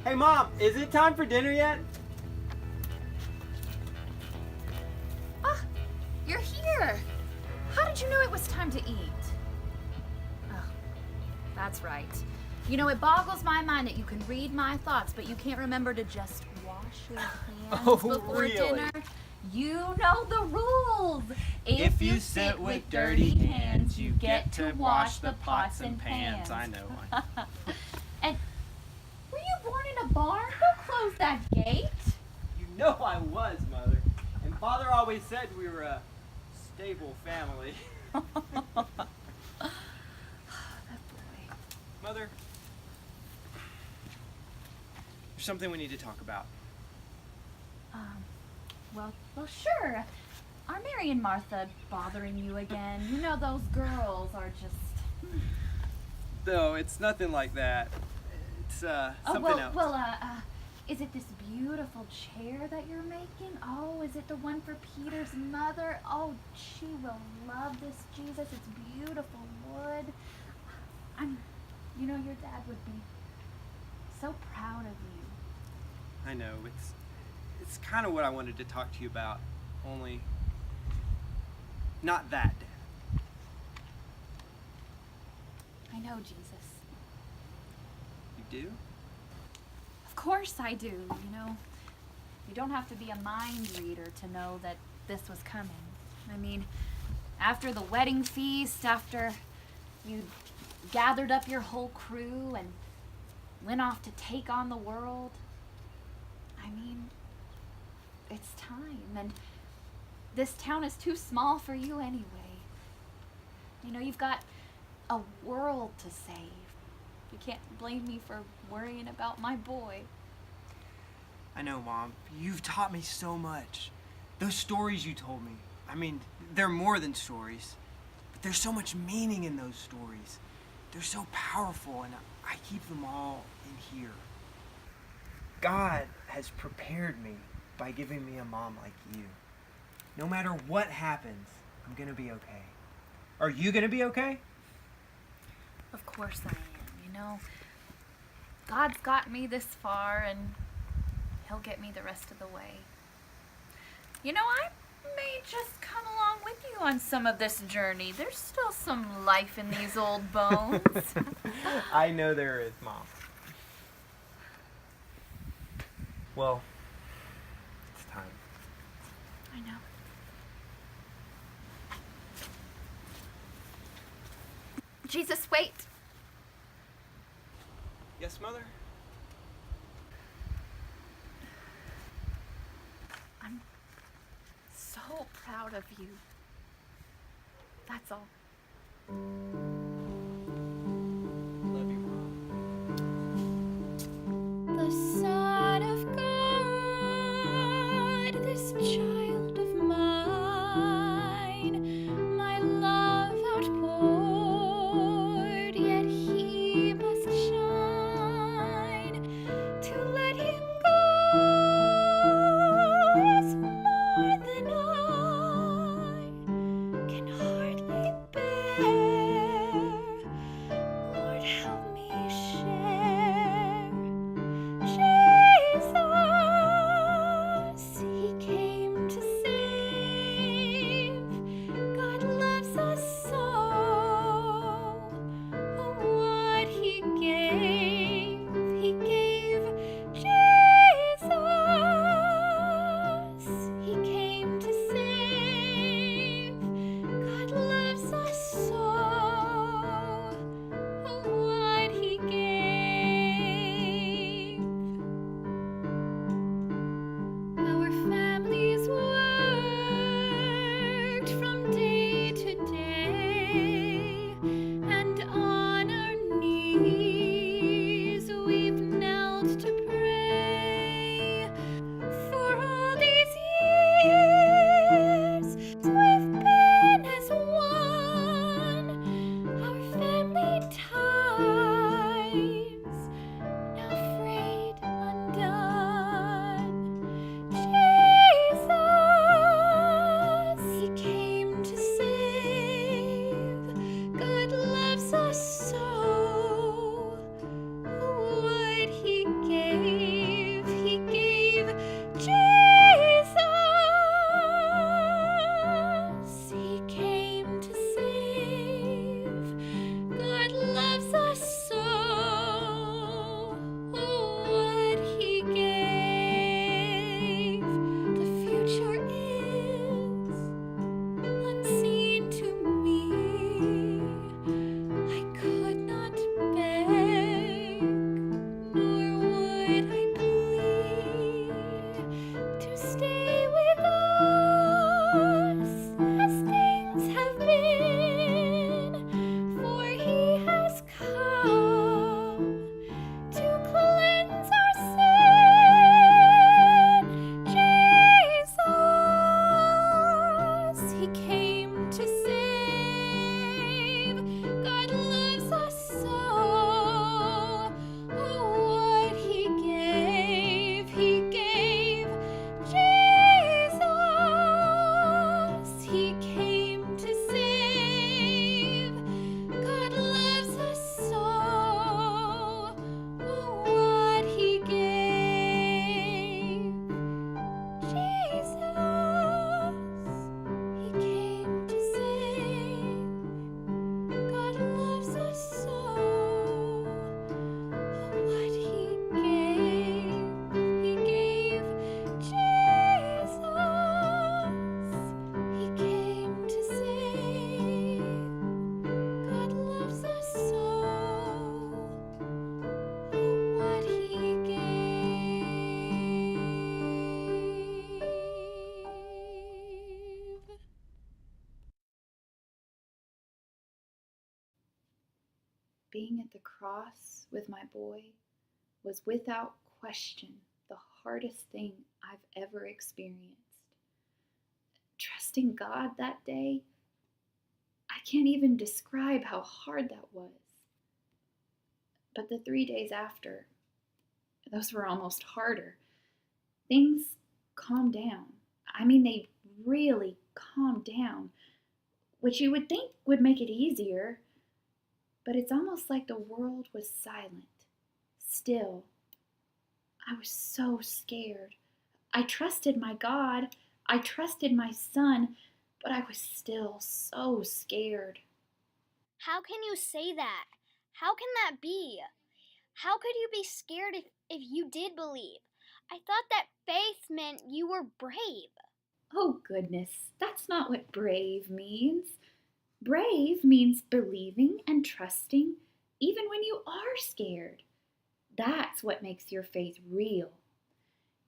Hey, Mom, is it time for dinner yet? Ah, you're here. How did you know it was time to eat? Oh, that's right. You know, it boggles my mind that you can read my thoughts, but you can't remember to just wash your hands before dinner. You know the rules. If you sit with dirty hands, you get to wash the pots and pans. I know one. And were you born in a barn? Who closed that gate? You know I was, Mother. And Father always said we were a stable family. That boy. Mother, there's something we need to talk about. Well, sure. Are Mary and Martha bothering you again? You know those girls are just... No, it's nothing like that. It's something else. Is it this beautiful chair that you're making? Oh, is it the one for Peter's mother? Oh, she will love this, Jesus. It's beautiful wood. You know, your dad would be so proud of you. I know, it's kind of what I wanted to talk to you about, only not that, Dad. I know, Jesus. You do? Of course I do, you know. You don't have to be a mind reader to know that this was coming. I mean, after the wedding feast, after you gathered up your whole crew and went off to take on the world, I mean, it's time, and this town is too small for you anyway. You know, you've got a world to save. You can't blame me for worrying about my boy. I know, Mom. You've taught me so much. Those stories you told me, I mean, they're more than stories, but there's so much meaning in those stories. They're so powerful, and I keep them all in here. God has prepared me by giving me a mom like you. No matter what happens, I'm gonna be okay. Are you gonna be okay? Of course I am, you know. God's got me this far, and He'll get me the rest of the way. You know, I may just come along with you on some of this journey. There's still some life in these old bones. I know there is, Mom. Well, it's time. I know. Jesus, wait. Yes, Mother? I'm so proud of you. That's all. Love you, Mom. The Son of God, this child of mine, my love outpoured, yet he must shine. To let him go is more than I can hardly bear. Being at the cross with my boy was without question the hardest thing I've ever experienced. Trusting God that day, I can't even describe how hard that was. But the 3 days after, those were almost harder. Things calmed down. I mean, they really calmed down, which you would think would make it easier. But it's almost like the world was silent, still. I was so scared. I trusted my God. I trusted my son, but I was still so scared. How can you say that? How can that be? How could you be scared if you did believe? I thought that faith meant you were brave. Oh, goodness, that's not what brave means. Brave means believing and trusting even when you are scared. That's what makes your faith real.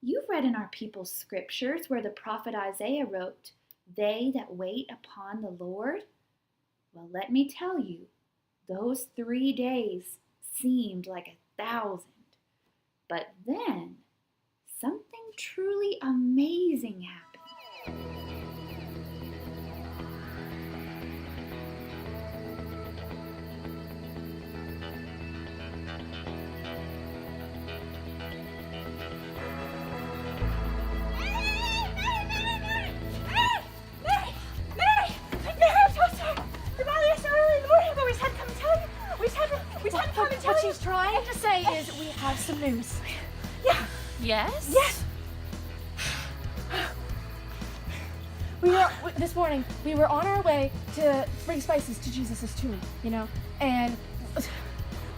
You've read in our people's scriptures where the prophet Isaiah wrote, "They that wait upon the Lord." Well, let me tell you, those 3 days seemed like 1,000. But then, something truly amazing happened. What she's trying to say is we have some news. Yeah. Yes? Yes. This morning, we were on our way to bring spices to Jesus' tomb, and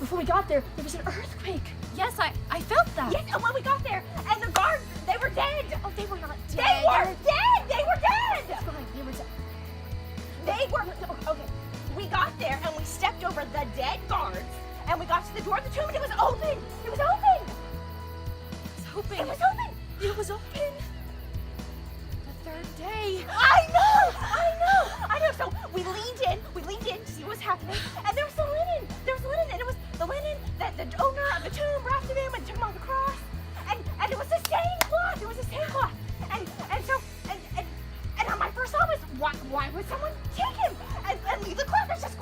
before we got there was an earthquake. Yes, I felt that. Yes, and when we got there, and the guards, they were dead. Oh, they were not dead. They were dead. They were dead. It's fine, they were dead. They were, okay, we got there and we stepped over the dead guards and we got to the door of the tomb and it was open. It was open. It was open. It was open. It was open. The third day. I know. So we leaned in to see what was happening and there was the linen. And it was the linen that the owner of the tomb wrapped him in and took him off the cross. And it was the same cloth. And my first thought was, why would someone take him and leave the cloth? That's just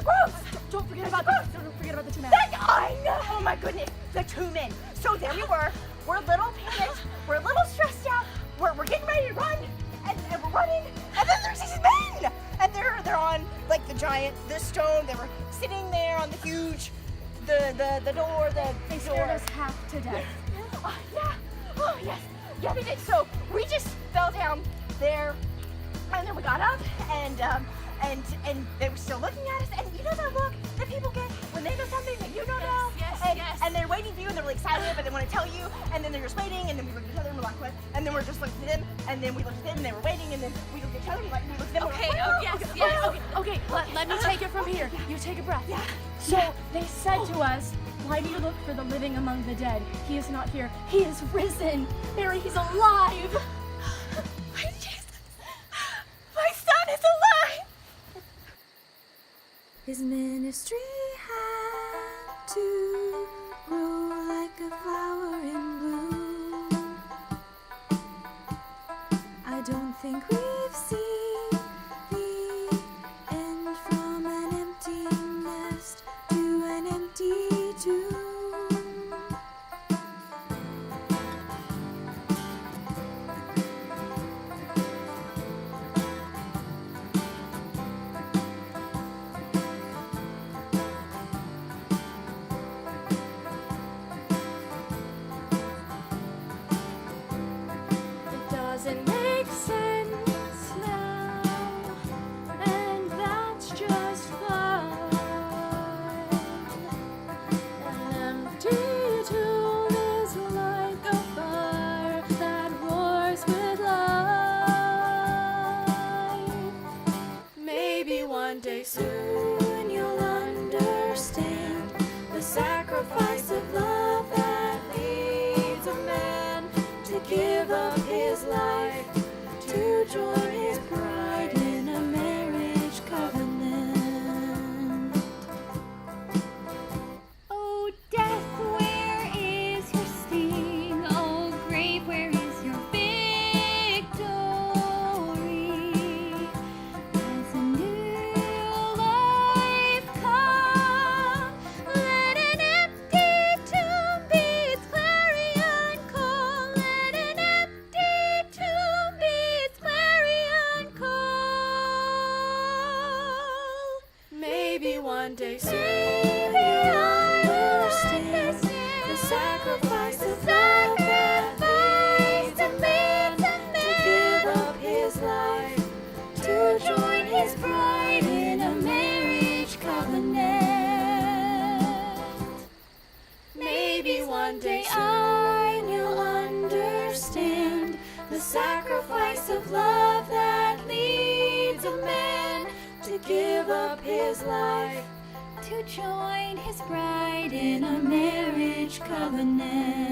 gross. Don't forget about the two men. I know. Oh my goodness, the two men. So there we were. We're a little panicked. We're a little stressed out. We're getting ready to run, and we're running. And then there's these men, and they're on like the stone. They were sitting there on the huge, the door. They scared us half to death. Oh, yeah. Oh yes. Yeah, they did. So we just fell down there, and then we got up, and they were still looking at us, and you know that look that people get when they know something that you don't know? Yes. And they're waiting for you, and they're really excited, but they want to tell you, and then they're just waiting, and then we look at each other, and we're like, what? And then we're just looking at them, and then we looked at them, and they were waiting, and then we looked at each other, and we looked at them, Okay, and we're like, okay. Let me take it from here. You take a breath. Yeah. So they said to us, "Why do you look for the living among the dead? He is not here. He is risen. Mary, he's alive." My Jesus, my son is alive. His ministry had to grow like a flower in bloom. I don't think we've seen the end from an empty nest to an empty tomb. It doesn't make sense now. one day soon you'll understand the sacrifice of love that leads a man to give up his life to join his bride in a marriage covenant. Maybe one day soon you'll understand the sacrifice of love that leads a man to give up his life to join his bride in a marriage covenant.